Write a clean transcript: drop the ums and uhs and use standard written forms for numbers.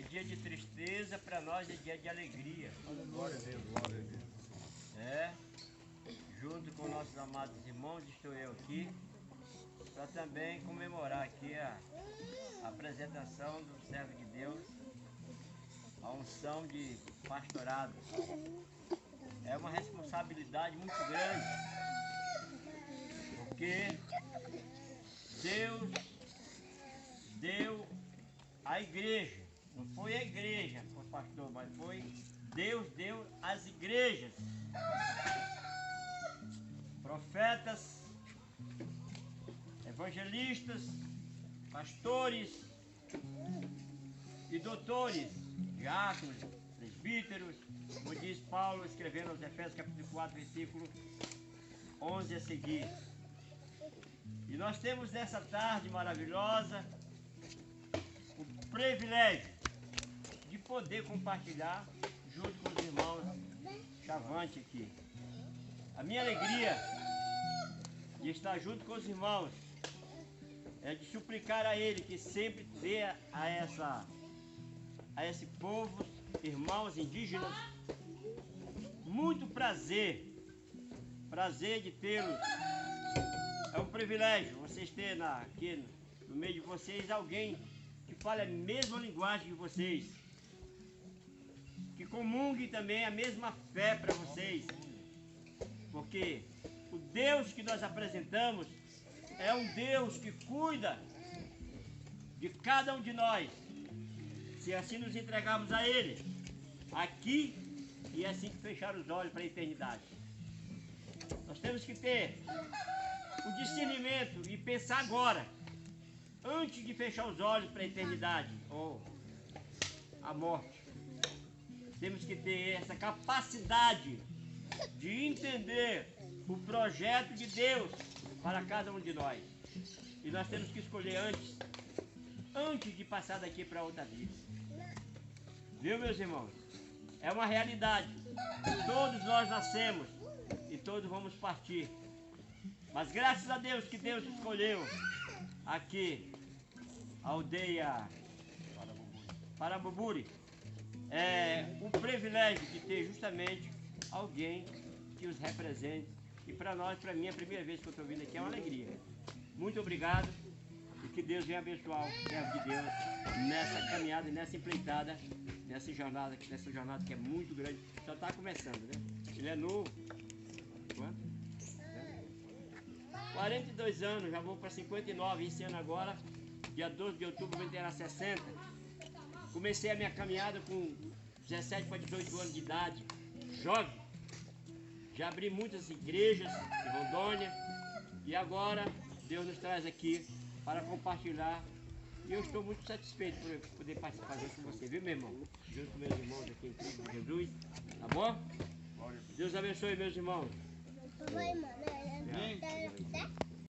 é dia de tristeza, para nós é dia de alegria. Glória a Deus, glória a Deus. É, junto com nossos amados irmãos, estou eu aqui, para também comemorar aqui a apresentação do servo de Deus, a unção de pastorado. É uma responsabilidade muito grande, porque Deus deu a igreja, não foi a igreja, foi pastor, mas foi Deus deu as igrejas, profetas, evangelistas, pastores e doutores, diáconos, presbíteros, como diz Paulo escrevendo aos Efésios capítulo 4, versículo 11 a seguir. E nós temos nessa tarde maravilhosa o privilégio de poder compartilhar junto com os irmãos Chavante aqui. A minha alegria de estar junto com os irmãos é de suplicar a Ele que sempre dê a esse povo, irmãos indígenas, muito prazer de tê-los. É um privilégio vocês terem aqui no meio de vocês alguém que fale a mesma linguagem que vocês, que comungue também a mesma fé para vocês, porque o Deus que nós apresentamos é um Deus que cuida de cada um de nós, se assim nos entregarmos a Ele, aqui e assim que fechar os olhos para a eternidade. Nós temos que ter o discernimento e pensar agora, antes de fechar os olhos para a eternidade ou a morte. Temos que ter essa capacidade de entender o projeto de Deus para cada um de nós. E nós temos que escolher antes de passar daqui para outra vida. Viu, meus irmãos? É uma realidade. Todos nós nascemos e todos vamos partir. Mas graças a Deus que Deus escolheu aqui a aldeia Parabuburi. É um privilégio de ter justamente alguém que os represente. E para nós, para mim, é a primeira vez que eu estou vindo aqui, é uma alegria. Muito obrigado e que Deus venha abençoar o servo de Deus nessa caminhada e nessa empreitada, nessa jornada que é muito grande. Só está começando, né? Ele é novo. Quanto? 42 anos, já vou para 59, esse ano agora, dia 12 de outubro, vou ter 60. Comecei a minha caminhada com 17 para 18 anos de idade, jovem. Já abri muitas igrejas em Rondônia e agora Deus nos traz aqui para compartilhar. E eu estou muito satisfeito por poder participar junto com você, viu, meu irmão? Junto com meus irmãos aqui em Cristo Jesus, tá bom? Deus abençoe, meus irmãos. Amém.